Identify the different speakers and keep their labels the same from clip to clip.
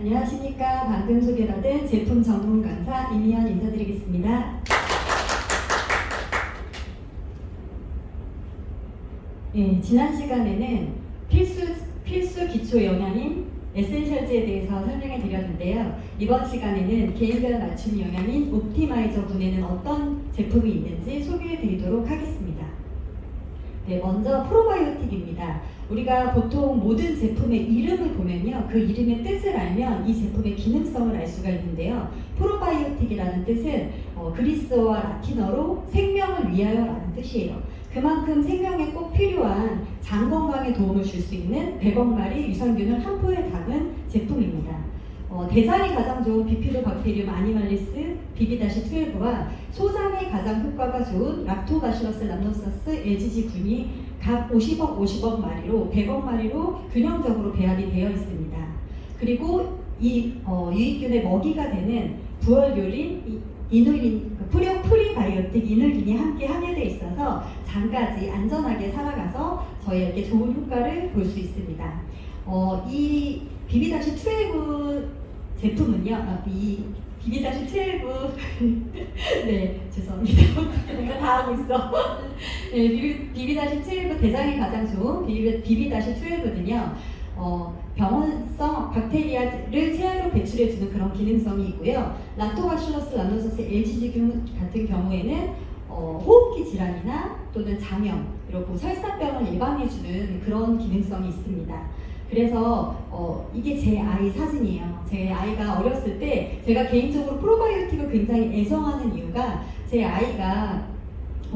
Speaker 1: 안녕하십니까. 방금 소개받은 제품 전문 강사 이미연 인사드리겠습니다. 지난 시간에는 필수 기초 영양인 에센셜즈에 대해서 설명해 드렸는데요. 이번 시간에는 개인별 맞춤 영양인 옵티마이저 군에는 어떤 제품이 있는지 소개해 드리도록 하겠습니다. 먼저 프로바이오틱입니다. 우리가 보통 모든 제품의 이름을 보면요, 그 이름의 뜻을 알면 이 제품의 기능성을 알 수가 있는데요. 프로바이오틱이라는 뜻은 그리스어와 라틴어로 생명을 위하여라는 뜻이에요. 그만큼 생명에 꼭 필요한 장 건강에 도움을 줄 수 있는 100억 마리 유산균을 한 포에 담은 제품입니다. 대장이 가장 좋은 비피도박테리움 아니말리스 BB-12와 소장에 가장 효과가 좋은 락토바실러스 람노서스 LGG 군이 각 50억 마리로 100억 마리로 균형적으로 배합이 되어 있습니다. 그리고 이 유익균의 먹이가 되는 부얼효린, 이눌린, 프리바이오틱 이눌린이 함께 함유되어 있어서 장까지 안전하게 살아가서 저희에게 좋은 효과를 볼 수 있습니다. 이 BB-12 제품은요, 이 BB-12 네, 죄송합니다. 내가 다 하고 있어. 네, BB-12 대장에 가장 좋은 BB-12는요, 병원성 박테리아를 체외로 배출해주는 그런 기능성이 있고요. 락토바실러스 람노서스 LGG 같은 경우에는 호흡기 질환이나 또는 장염, 그리고 설사병을 예방해주는 그런 기능성이 있습니다. 그래서 이게 제 아이 사진이에요. 제 아이가 어렸을 때 제가 개인적으로 프로바이오틱을 굉장히 애정하는 이유가 제 아이가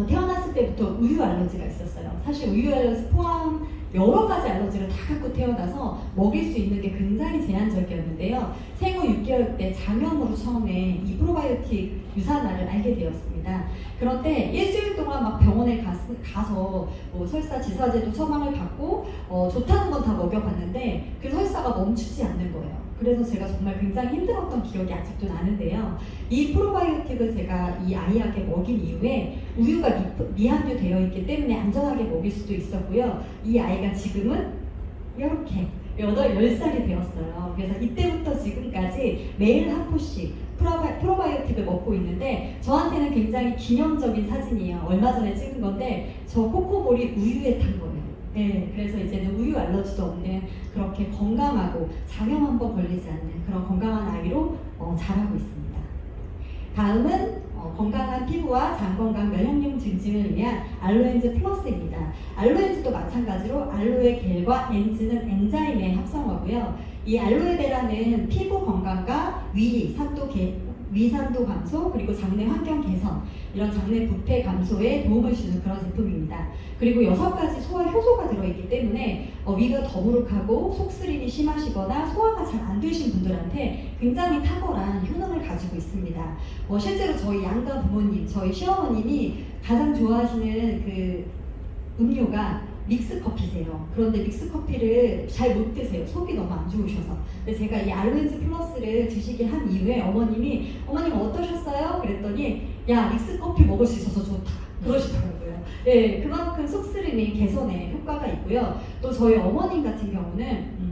Speaker 1: 태어났을 때부터 우유 알러지가 있었어요. 사실 우유 알러지 포함 여러 가지 알러지를 다 갖고 태어나서 먹일 수 있는 게 굉장히 제한적이었는데요. 생후 6개월 때 장염으로 처음에 이 프로바이오틱 유산알을 알게 되었습니다. 그런데 일주일 동안 막 병원에 가서 설사 지사제도 처방을 받고 좋다는 건 다 먹여봤는데 그 설사가 멈추지 않는 거예요. 그래서 제가 정말 굉장히 힘들었던 기억이 아직도 나는데요. 이 프로바이오틱을 제가 이 아이에게 먹인 이후에 우유가 미함유 되어 있기 때문에 안전하게 먹일 수도 있었고요. 이 아이가 지금은 이렇게 10살이 되었어요. 그래서 이때부터 지금까지 매일 한 포씩 프로바이오틱을 먹고 있는데 저한테는 굉장히 기념적인 사진이에요. 얼마 전에 찍은 건데 저 코코볼이 우유에 탄 거예요. 네, 그래서 이제는 우유 알러지도 없는 그렇게 건강하고 장염 한번 걸리지 않는 그런 건강한 아이로 자라고 있습니다. 다음은 건강한 피부와 장 건강 면역력 증진을 위한 알로엔즈 플러스입니다. 알로엔즈도 마찬가지로 알로에 겔과 엔즈는 엔자임의 합성어고요. 이 알로에베라는 피부 건강과 위산도 감소, 그리고 장내 환경 개선, 이런 장내 부패 감소에 도움을 주는 그런 제품입니다. 그리고 6가지 소화 효소가 들어있기 때문에 위가 더부룩하고 속쓰림이 심하시거나 소화가 잘 안 되신 분들한테 굉장히 탁월한 효능을 가지고 있습니다. 실제로 저희 양가 부모님, 저희 시어머님이 가장 좋아하시는 그 음료가 믹스커피세요. 그런데 믹스커피를 잘 못 드세요. 속이 너무 안 좋으셔서. 근데 제가 이 알로엔즈 플러스를 드시게 한 이후에 어머님 어떠셨어요? 그랬더니 야, 믹스커피 먹을 수 있어서 좋다 그러시더라고요. 네, 그만큼 속쓰림이 개선에 효과가 있고요. 또 저희 어머님 같은 경우는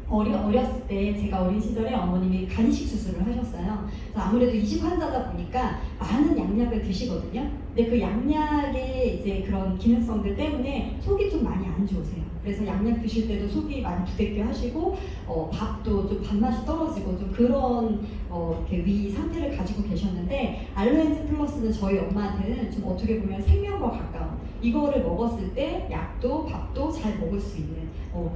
Speaker 1: 어렸을 때 제가 어린 시절에 어머님이 간이식 수술을 하셨어요. 그래서 아무래도 이식 환자다 보니까 많은 양약을 드시거든요. 근데 그 양약의 이제 그런 기능성들 때문에 속이 좀 많이 안 좋으세요. 그래서 양약 드실 때도 속이 많이 부대껴 하시고 밥도 좀 밥맛이 떨어지고 좀 그런 이렇게 위 상태를 가지고 계셨는데 알로엔즈 플러스는 저희 엄마한테는 좀 어떻게 보면 생명과 가까운 이거를 먹었을 때 약도 밥도 잘 먹을 수 있는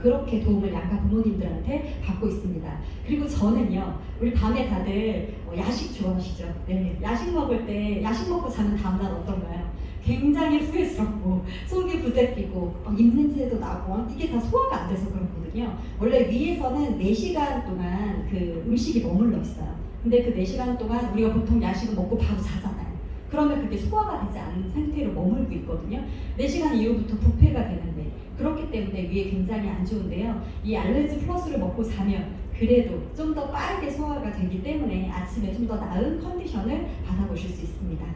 Speaker 1: 그렇게 도움을 양가 부모님들한테 받고 있습니다. 그리고 저는요, 우리 밤에 다들 야식 좋아하시죠? 네, 야식 먹을 때 야식 먹고 자는 다음날 어떤가요? 굉장히 후회스럽고 속이 부대끼고 입냄새도 나고 이게 다 소화가 안 돼서 그렇거든요. 원래 위에서는 4시간 동안 그 음식이 머물러 있어요. 근데 그 4시간 동안 우리가 보통 야식을 먹고 바로 자잖아요. 그러면 그게 소화가 되지 않은 상태로 머물고 있거든요. 4시간 이후부터 부패가 되는데 그렇기 때문에 위에 굉장히 안 좋은데요. 이 알로엔즈 플러스를 먹고 자면 그래도 좀 더 빠르게 소화가 되기 때문에 아침에 좀 더 나은 컨디션을 받아보실 수 있습니다.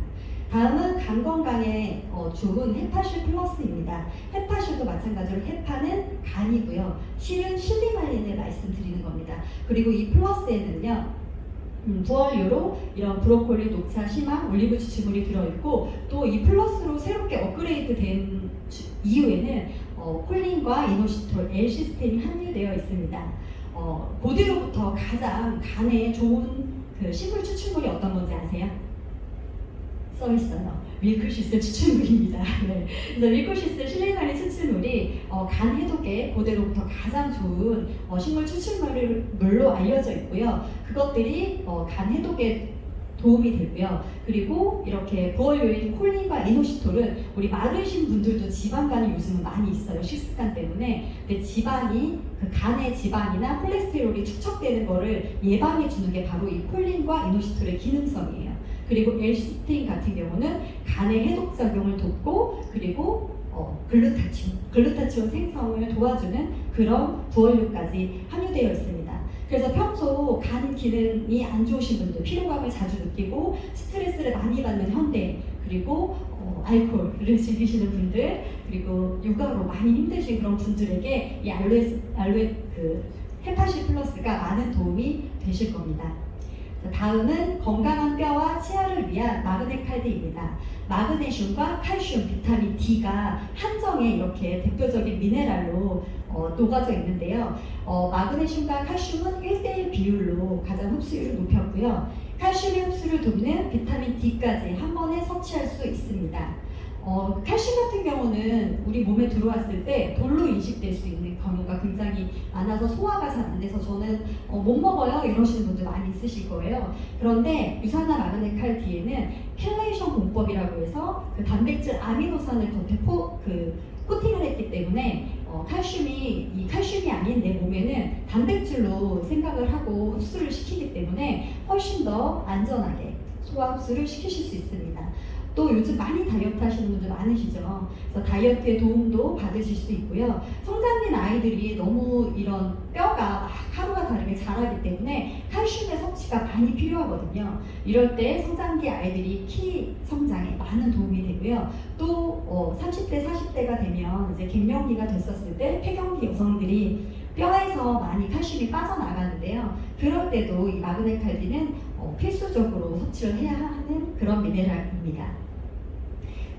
Speaker 1: 다음은 간 건강에 좋은 헤파실 플러스입니다. 헤파실도 마찬가지로 헤파는 간이고요. 실은 실리말린을 말씀드리는 겁니다. 그리고 이 플러스에는요, 부원료로 이런 브로콜리, 녹차, 시망, 올리브 추출물이 들어있고, 또 이 플러스로 새롭게 업그레이드 된 이후에는 콜린과 이노시톨, L시스템이 함유되어 있습니다. 고대로부터 가장 간에 좋은 그 식물 추출물이 어떤 건지 아세요? 써 있어요. 밀크시슬 추출물입니다. 네. 그래서 밀크시슬 실리카리 추출물이 간 해독에 고대로부터 가장 좋은 식물 추출물로 알려져 있고요. 그것들이 간 해독에 도움이 되고요. 그리고 이렇게 부원료인 콜린과 이노시톨은 우리 마르신 분들도 지방간이 요즘은 많이 있어요. 식습관 때문에. 근데 지방이 그 간의 지방이나 콜레스테롤이 축적되는 거를 예방해 주는 게 바로 이 콜린과 이노시톨의 기능성이에요. 그리고 L시스테인 같은 경우는 간의 해독 작용을 돕고, 그리고 글루타치온 생성을 도와주는 그런 부원료까지 함유되어 있습니다. 그래서 평소 간 기능이 안 좋으신 분들, 피로감을 자주 느끼고 스트레스를 많이 받는 현대, 그리고 알코올을 즐기시는 분들, 그리고 육아로 많이 힘드신 그런 분들에게 이 알로에 헤파시 플러스가 많은 도움이 되실 겁니다. 다음은 건강한 뼈와 치아를 위한 마그네칼디입니다. 마그네슘과 칼슘, 비타민 D가 한정에 이렇게 대표적인 미네랄로 녹아져 있는데요. 마그네슘과 칼슘은 1:1 비율로 가장 흡수율을 높였고요. 칼슘의 흡수를 돕는 비타민 D까지 한 번에 섭취할 수 있습니다. 칼슘 같은 경우는 우리 몸에 들어왔을 때 돌로 인식될 수 있는 경우가 굉장히 많아서 소화가 잘 안 돼서 저는 못 먹어요 이러시는 분들 많이 있으실 거예요. 그런데 유산화 마그네칼디에는 켈레이션 공법이라고 해서 그 단백질 아미노산을 겉에 코팅을 했기 때문에 이 칼슘이 아닌 내 몸에는 단백질로 생각을 하고 흡수를 시키기 때문에 훨씬 더 안전하게 소화 흡수를 시키실 수 있습니다. 또 요즘 많이 다이어트 하시는 분들 많으시죠. 그래서 다이어트에 도움도 받으실 수 있고요. 성장기 아이들이 너무 이런 뼈가 막 하루가 다르게 자라기 때문에 칼슘의 섭취가 많이 필요하거든요. 이럴 때 성장기 아이들이 키 성장에 많은 도움이 되고요. 또 30대, 40대가 되면 이제 갱년기가 됐었을 때 폐경기 여성들이 뼈에서 많이 칼슘이 빠져나가는데요. 그럴 때도 이 마그네칼디는 필수적으로 섭취를 해야 하는 그런 미네랄입니다.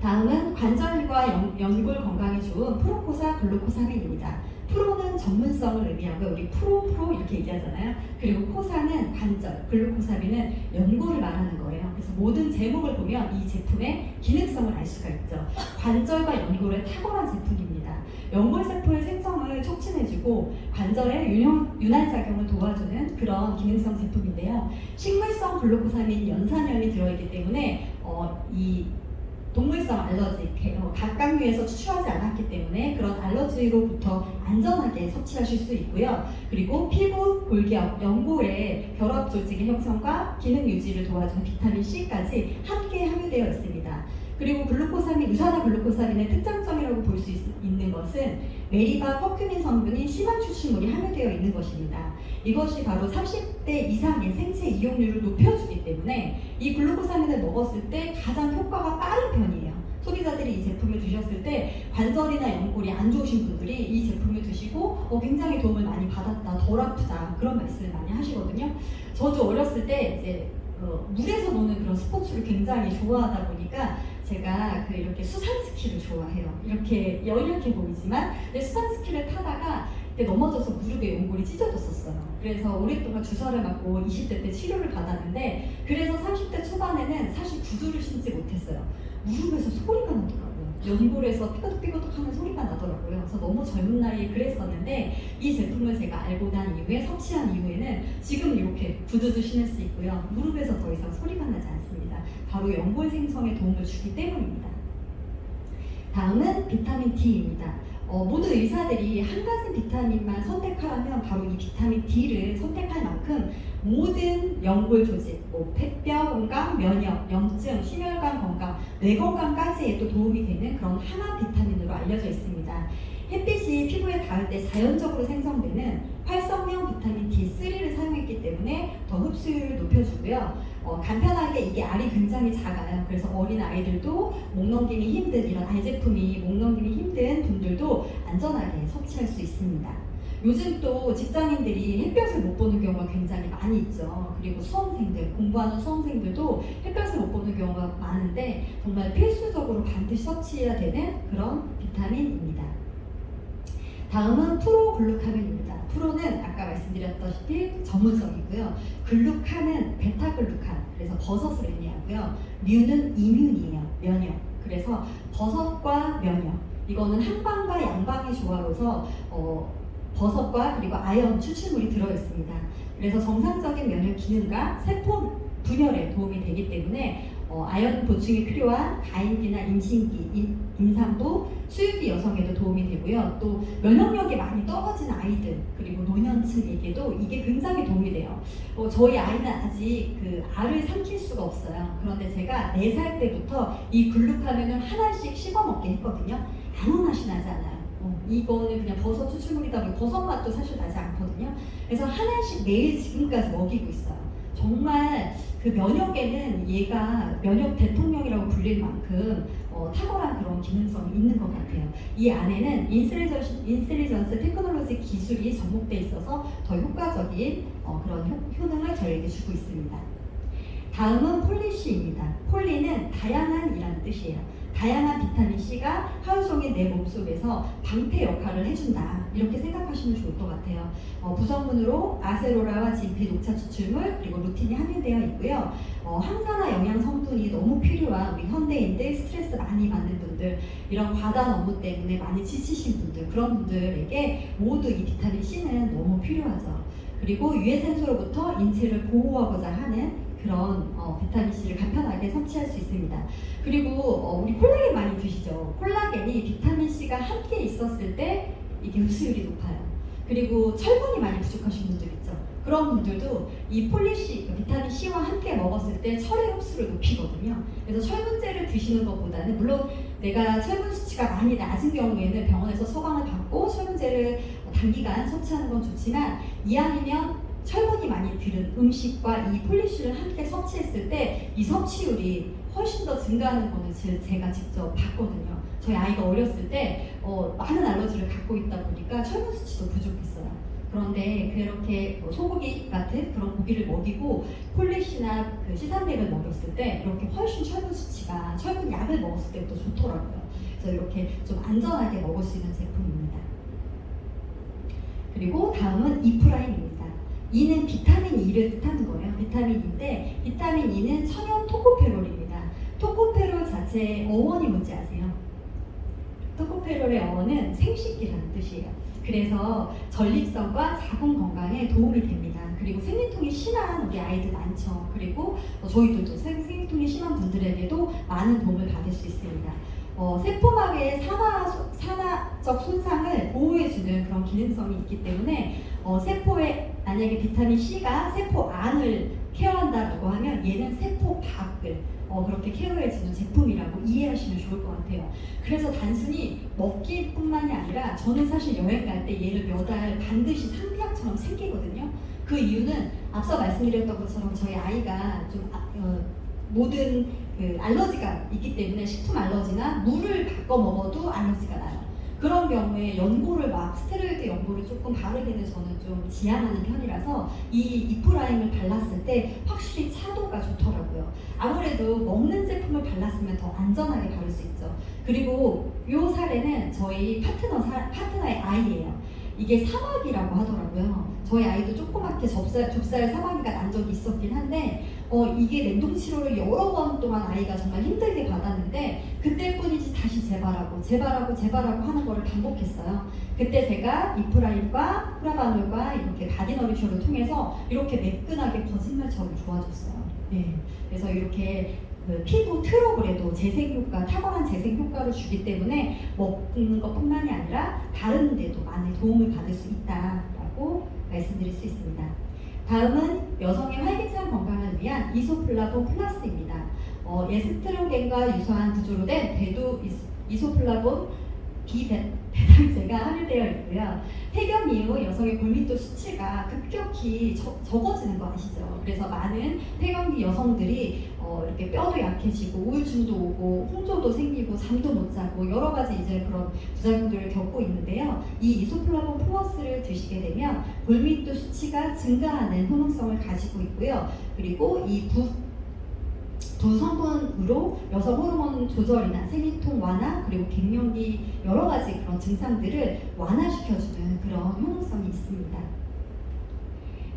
Speaker 1: 다음은 관절과 연골 건강에 좋은 프로코사 글루코사민입니다. 프로는 전문성을 의미하고 우리 프로 이렇게 얘기하잖아요. 그리고 코사는 관절, 글루코사민은 연골을 말하는 거예요. 그래서 모든 제목을 보면 이 제품의 기능성을 알 수가 있죠. 관절과 연골의 탁월한 제품입니다. 연골세포의 생성을 촉진해주고 관절의 윤활 작용을 도와주는 그런 기능성 제품인데요. 식물성 글루코사민 연산염이 들어있기 때문에 이 동물성 알러지, 각각류에서 추출하지 않았기 때문에 그런 알러지로부터 안전하게 섭취하실 수 있고요. 그리고 피부, 골격, 연골의 결합 조직의 형성과 기능 유지를 도와주는 비타민 C까지 함께 함유되어 있습니다. 그리고 유산화 글루코사민의 특장점이라고 볼 수 있는 것은 메리바 커큐민 성분인 심한 추출물이 함유되어 있는 것입니다. 이것이 바로 30대 이상의 생체 이용률을 높여주기 때문에 이 글루코사민을 먹었을 때 가장 효과가 빠른 편이에요. 소비자들이 이 제품을 드셨을 때 관절이나 연골이 안 좋으신 분들이 이 제품을 드시고 굉장히 도움을 많이 받았다, 덜 아프다 그런 말씀을 많이 하시거든요. 저도 어렸을 때 이제 물에서 노는 그런 스포츠를 굉장히 좋아하다 보니까 제가 이렇게 수상 스키를 좋아해요. 이렇게 여유롭게 보이지만 수상 스키를 타다가 넘어져서 무릎에 연골이 찢어졌었어요. 그래서 오랫동안 주사를 맞고 20대 때 치료를 받았는데, 그래서 30대 초반에는 사실 구두를 신지 못했어요. 무릎에서 소리가 나더라고요. 연골에서 삐걱삐걱 하는 소리가 나더라고요. 그래서 너무 젊은 나이에 그랬었는데 이 제품을 제가 알고 난 이후에 섭취한 이후에는 지금 이렇게 구두도 신을 수 있고요. 무릎에서 더 이상 소리가 나지 않습니다. 바로 연골 생성에 도움을 주기 때문입니다. 다음은 비타민 D입니다. 모든 의사들이 한 가지 비타민만 선택하라면 바로 이 비타민 D를 선택할 만큼 모든 연골 조직, 폐뼈 건강, 면역, 염증, 심혈관 건강, 뇌 건강까지에도 도움이 되는 그런 항암 비타민으로 알려져 있습니다. 햇빛이 피부에 닿을 때 자연적으로 생성되는 활성형 비타민 D3를 사용했기 때문에 더 흡수율을 높여주고요. 간편하게 이게 알이 굉장히 작아요. 그래서 어린 아이들도 목 넘김이 힘든, 이런 알 제품이 목 넘김이 힘든 분들도 안전하게 섭취할 수 있습니다. 요즘 또 직장인들이 햇볕을 못 보는 경우가 경우가 굉장히 많이 있죠. 그리고 수험생들, 공부하는 수험생들도 햇볕을 못 보는 경우가 많은데 정말 필수적으로 반드시 섭취해야 되는 그런 비타민입니다. 다음은 프로글루카민입니다. 프로는 아까 말씀드렸다시피 전문성이고요. 글루칸은 베타글루칸, 그래서 버섯을 의미하고요. 뮤는 이뮨이에요, 면역. 그래서 버섯과 면역, 이거는 한방과 양방의 조화로서 버섯과 그리고 아연 추출물이 들어있습니다. 그래서 정상적인 면역 기능과 세포 분열에 도움이 되기 때문에 아연 보충이 필요한 가임기나 임신기, 임산부, 수유기 여성에도 도움이 되고요. 또 면역력이 많이 떨어진 아이들 그리고 노년층에게도 이게 굉장히 도움이 돼요. 저희 아이는 아직 그 알을 삼킬 수가 없어요. 그런데 제가 4살 때부터 이 글루카민을 하나씩 씹어 먹게 했거든요. 아무 맛이 나지 않아요. 이거는 그냥 버섯 추출물이다 보니 버섯 맛도 사실 나지 않거든요. 그래서 하나씩 매일 지금까지 먹이고 있어요. 정말 그 면역에는 얘가 면역 대통령이라고 불릴 만큼 탁월한 그런 기능성이 있는 것 같아요. 이 안에는 인텔리전스 테크놀로지 기술이 접목돼 있어서 더 효과적인 그런 효능을 저희에게 주고 있습니다. 다음은 폴리C입니다. 폴리는 다양한이라는 뜻이에요. 다양한 비타민 C가 하루 종일 내 몸속에서 방패 역할을 해준다, 이렇게 생각하시면 좋을 것 같아요. 구성분으로 아세로라와 진피, 녹차 추출물, 그리고 루틴이 함유되어 있고요. 항산화 영양 성분이 너무 필요한 우리 현대인들, 스트레스 많이 받는 분들, 이런 과다 업무 때문에 많이 지치신 분들, 그런 분들에게 모두 이 비타민 C는 너무 필요하죠. 그리고 유해산소로부터 인체를 보호하고자 하는 그런 비타민 C를 간편하게 섭취할 수 있습니다. 그리고 우리 콜라겐 많이 드시죠? 콜라겐이 비타민 C가 함께 있었을 때 이게 흡수율이 높아요. 그리고 철분이 많이 부족하신 분들 있죠? 그런 분들도 이 폴리C, 비타민 C와 함께 먹었을 때 철의 흡수를 높이거든요. 그래서 철분제를 드시는 것보다는, 물론 내가 철분 수치가 많이 낮은 경우에는 병원에서 처방을 받고 철분제를 단기간 섭취하는 건 좋지만, 이왕이면 철분이 많이 들은 음식과 이 폴리쉬를 함께 섭취했을 때 이 섭취율이 훨씬 더 증가하는 거는 제가 직접 봤거든요. 저희 아이가 어렸을 때 많은 알러지를 갖고 있다 보니까 철분 수치도 부족했어요. 그런데 그렇게 소고기 같은 그런 고기를 먹이고 폴리쉬나 그 시산맥을 먹였을 때 이렇게 훨씬 철분 수치가, 철분 약을 먹었을 때부터 좋더라고요. 그래서 이렇게 좀 안전하게 먹을 수 있는 제품입니다. 그리고 다음은 이프라임입니다. 이는 비타민 E를 뜻하는 거예요. 비타민 E인데, 비타민 E는 천연 토코페롤입니다. 토코페롤 자체의 어원이 뭔지 아세요? 토코페롤의 어원은 생식기라는 뜻이에요. 그래서 전립선과 자궁 건강에 도움이 됩니다. 그리고 생리통이 심한 우리 아이들 많죠. 그리고 저희들도 생리통이 심한 분들에게도 많은 도움을 받을 수 있습니다. 세포막의 산화적 손상을 보호해주는 그런 기능성이 있기 때문에 세포에 만약에 비타민 C가 세포 안을 케어한다고 하면 얘는 세포 밖을 그렇게 케어해주는 제품이라고 이해하시면 좋을 것 같아요. 그래서 단순히 먹기뿐만이 아니라 저는 사실 여행 갈 때 얘를 몇 알 반드시 상비약처럼 챙기거든요. 그 이유는 앞서 말씀드렸던 것처럼 저희 아이가 좀 모든 그 알러지가 있기 때문에 식품 알러지나 물을 바꿔 먹어도 알러지가 나요. 그런 경우에 연고를 스테로이드 연고를 조금 바르기는 저는 좀 지양하는 편이라서 이 이프라임을 발랐을 때 확실히 차도가 좋더라고요. 아무래도 먹는 제품을 발랐으면 더 안전하게 바를 수 있죠. 그리고 이 사례는 저희 파트너의 아이예요. 이게 사마귀라고 하더라고요. 저희 아이도 조그맣게 좁쌀 사마귀가 난 적이 있었긴 한데 이게 냉동 치료를 여러 번 동안 아이가 정말 힘들게 받았는데 그때뿐이지 다시 재발하고 하는 거를 반복했어요. 그때 제가 이프라임과 프라바놀과 이렇게 바디너리쇼를 통해서 이렇게 매끈하게 거짓말처럼 좋아졌어요. 네. 그래서 이렇게 피부 트러블에도 탁월한 재생 효과를 주기 때문에 먹는 것뿐만이 아니라 다른 데도 많은 도움을 받을 수 있다라고 말씀드릴 수 있습니다. 다음은 여성의 활기찬 건강을 위한 이소플라본 플러스입니다. 에스트로겐과 유사한 구조로 된 대두 이소플라본 배당제가 함유되어 있고요. 폐경 이후 여성의 골밀도 수치가 급격히 적어지는 거 아시죠? 그래서 많은 폐경 뒤 여성들이 이렇게 뼈도 약해지고 우울증도 오고 홍조도 생기고 잠도 못 자고 여러 가지 이제 그런 부작용들을 겪고 있는데요. 이 이소플라본 플러스를 드시게 되면 골밀도 수치가 증가하는 효능성을 가지고 있고요. 그리고 이 두 성분으로 여성 호르몬 조절이나 생리통 완화 그리고 갱년기 여러 가지 그런 증상들을 완화시켜주는 그런 효능성이 있습니다.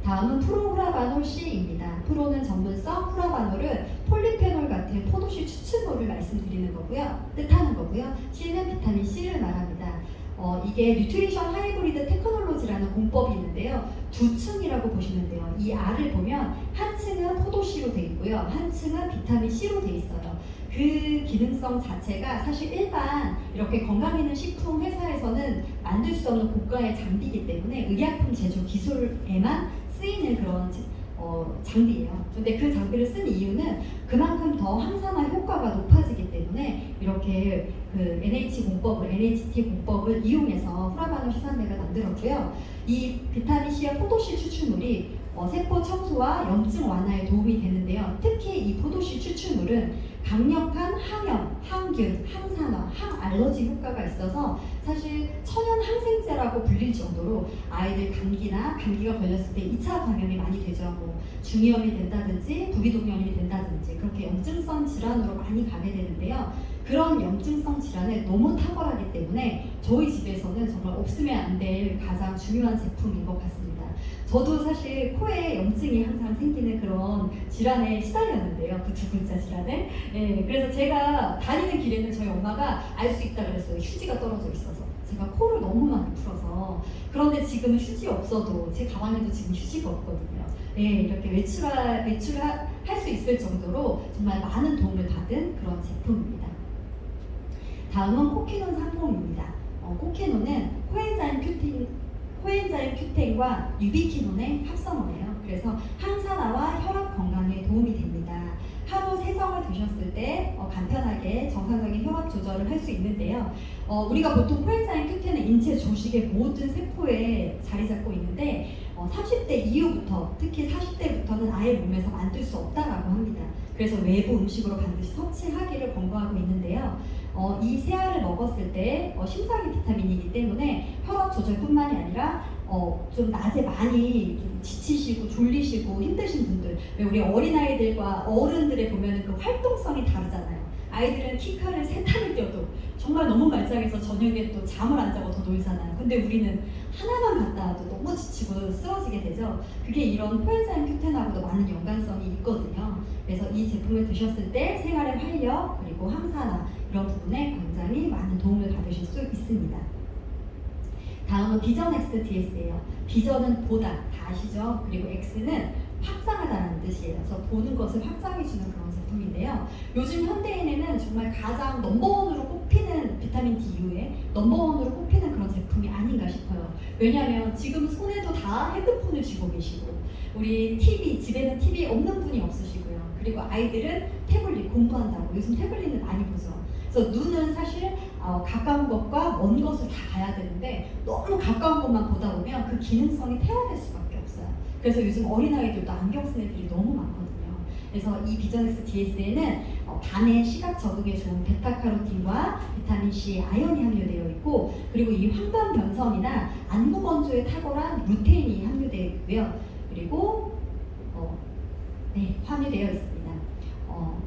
Speaker 1: 다음은 프로후라바놀 C입니다. 프로는 전문성, 후라바놀은 폴리페놀 같은 포도씨 추출물을 말씀드리는 거고요. 뜻하는 거고요. C는 비타민 C를 말합니다. 이게 뉴트리션 하이브리드 테크놀로지라는 공법이 있는데요. 두 층이라고 보시면 돼요. 이 알을 보면 한 층은 포도씨로 되어 있고요. 한 층은 비타민 C로 되어 있어요. 그 기능성 자체가 사실 일반 이렇게 건강 있는 식품 회사에서는 만들 수 없는 고가의 장비이기 때문에 의약품 제조 기술에만 쓰이는 그런 장비예요. 근데 그 장비를 쓴 이유는 그만큼 더 항산화 효과가 높아지기 때문에 이렇게 그 NHT 공법을 이용해서 후라바놀 시산맥을 만들었고요. 이 비타민 C와 포도씨 추출물이 세포 청소와 염증 완화에 도움이 되는데요. 특히 이 포도씨 추출물은 강력한 항염, 항균, 항산화, 항알러지 효과가 있어서 사실 천연 항생제라고 불릴 정도로 아이들 감기가 걸렸을 때 2차 감염이 많이 되죠. 뭐 중이염이 된다든지 부비동염이 된다든지 그렇게 염증성 질환으로 많이 가게 되는데요. 그런 염증성 질환에 너무 탁월하기 때문에 저희 집에서는 정말 없으면 안 될 가장 중요한 제품인 것 같습니다. 저도 사실 코에 염증이 항상 생기는 그런 질환에 시달렸는데요. 그 두 글자 질환에. 네, 그래서 제가 다니는 길에는 저희 엄마가 알 수 있다 그랬어요. 휴지가 떨어져 있어서. 제가 코를 너무 많이 풀어서. 그런데 지금은 휴지 없어도 제 가방에도 지금 휴지가 없거든요. 네, 이렇게 외출할 수 있을 정도로 정말 많은 도움을 받은 그런 제품입니다. 다음은 코케논 상품입니다. 코케논은 코엔자임 큐텐과 유비키논의 합성어예요. 그래서 항산화와 혈압 건강에 도움이 됩니다. 하루 3정을 드셨을 때 간편하게 정상적인 혈압 조절을 할 수 있는데요. 우리가 보통 코엔자임 큐텐은 인체 조직의 모든 세포에 자리 잡고 있는데 30대 이후부터 특히 40대부터는 아예 몸에서 만들 수 없다라고 합니다. 그래서 외부 음식으로 반드시 섭취하기를 권고하고 있는데요. 이 세알을 먹었을 때 심장의 비타민이기 때문에 혈압 조절뿐만이 아니라 좀 낮에 많이 좀 지치시고 졸리시고 힘드신 분들, 왜 우리 어린아이들과 어른들의 보면은 그 활동성이 다르잖아요. 아이들은 키카를 3탕을 뛰어도 정말 너무 말짱해서 저녁에 또 잠을 안 자고 더 놀잖아요. 근데 우리는 하나만 갔다 와도 너무 지치고 쓰러지게 되죠. 그게 이런 코엔자임 큐텐하고도 많은 연관성이 있거든요. 그래서 이 제품을 드셨을 때 생활의 활력 그리고 항산화 이런 부분에 굉장히 많은 도움을 받으실 수 있습니다. 다음은 비전 XDS예요. 비전은 보다, 다 아시죠? 그리고 X는 확장하다라는 뜻이에요. 그래서 보는 것을 확장해주는 그런 제품인데요. 요즘 현대인에는 정말 가장 넘버원으로 꼽히는 비타민 D 이후에 넘버원으로 꼽히는 그런 제품이 아닌가 싶어요. 왜냐하면 지금 손에도 다 핸드폰을 쥐고 계시고 우리 TV, 집에는 TV 없는 분이 없으시고요. 그리고 아이들은 태블릿 공부한다고 요즘 태블릿을 많이 보죠. 그래서 눈은 사실 가까운 것과 먼 것을 다 봐야 되는데 너무 가까운 것만 보다 보면 그 기능성이 퇴화될 수밖에 없어요. 그래서 요즘 어린아이들도 안경 쓴 애들이 너무 많거든요. 그래서 이 비전엑스 DS에는 밤에 시각 적응에 좋은 베타카로틴과 비타민 C, 아연이 함유되어 있고 그리고 이 황반 변성이나 안구 건조에 탁월한 루테인이 함유되어 있고요. 그리고 함유되어 있습니다.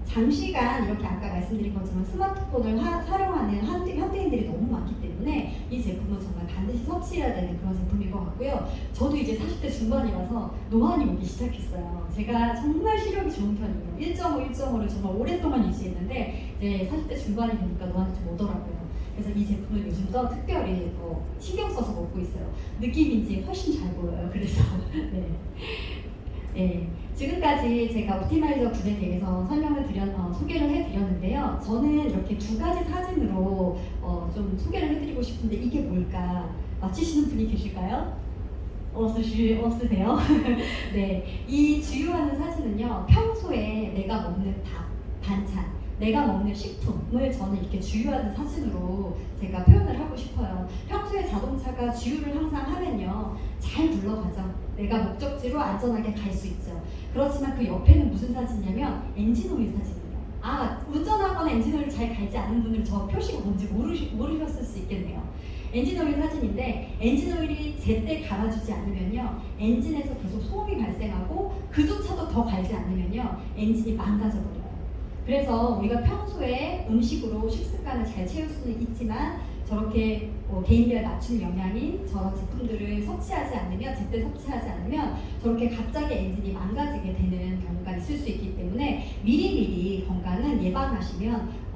Speaker 1: 장시간 이렇게 아까 말씀드린 것처럼 스마트폰을 활용하는 현대인들이 너무 많기 때문에 이 제품은 정말 반드시 섭취해야 되는 그런 제품인 것 같고요. 저도 이제 40대 중반이라서 노안이 오기 시작했어요. 제가 정말 시력이 좋은 편이에요. 1.5를 정말 오랫동안 유지했는데 이제 40대 중반이 되니까 노안이 좀 오더라고요. 그래서 이 제품을 요즘도 특별히 신경 써서 먹고 있어요. 느낌인지 훨씬 잘 보여요. 그래서 네. 지금까지 제가 옵티마이저 굿에 대해서 소개를 해드렸는데요. 저는 이렇게 2가지 사진으로 좀 소개를 해드리고 싶은데 이게 뭘까? 맞히시는 분이 계실까요? 없으세요? 네. 이 주요하는 사진은요. 평소에 내가 먹는 밥, 반찬, 내가 먹는 식품을 저는 이렇게 주유하는 사진으로 제가 표현을 하고 싶어요. 평소에 자동차가 주유를 항상 하면요, 잘 굴러가죠. 내가 목적지로 안전하게 갈 수 있죠. 그렇지만 그 옆에는 무슨 사진이냐면 엔진오일 사진이에요. 운전하거나 엔진오일 잘 갈지 않은 분들 저 표시가 뭔지 모르셨을 수 있겠네요. 엔진오일 사진인데, 엔진오일이 제때 갈아주지 않으면요, 엔진에서 계속 소음이 발생하고 그조차도 더 갈지 않으면요, 엔진이 망가져버려요. 그래서 우리가 평소에 음식으로 식습관을 잘 채울 수는 있지만 저렇게 개인별 맞춤 영양인 저런 제품들을 섭취하지 않으면, 제때 섭취하지 않으면 저렇게 갑자기 엔진이 망가지게 되는 경우가 있을 수 있기 때문에 미리미리 건강은 예방하시면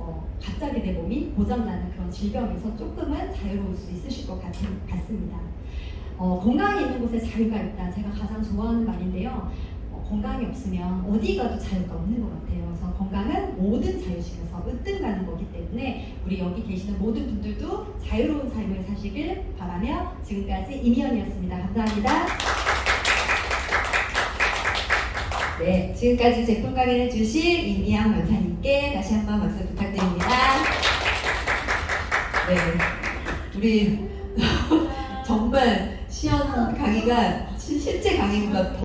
Speaker 1: 갑자기 내 몸이 고장나는 그런 질병에서 조금은 자유로울 수 있으실 것 같습니다. 건강이 있는 곳에 자유가 있다. 제가 가장 좋아하는 말인데요. 건강이 없으면 어디 가도 자유가 없는 것 같아요. 그래서 건강은 모든 자유 중에서 으뜸 가는 거기 때문에 우리 여기 계시는 모든 분들도 자유로운 삶을 사시길 바라며 지금까지 임희연이었습니다. 감사합니다.
Speaker 2: 네, 지금까지 제품 강의를 주실 임희연 원사님께 다시 한번 박수 부탁드립니다. 네, 우리 정말 시연 강의가 실제 강의보다 더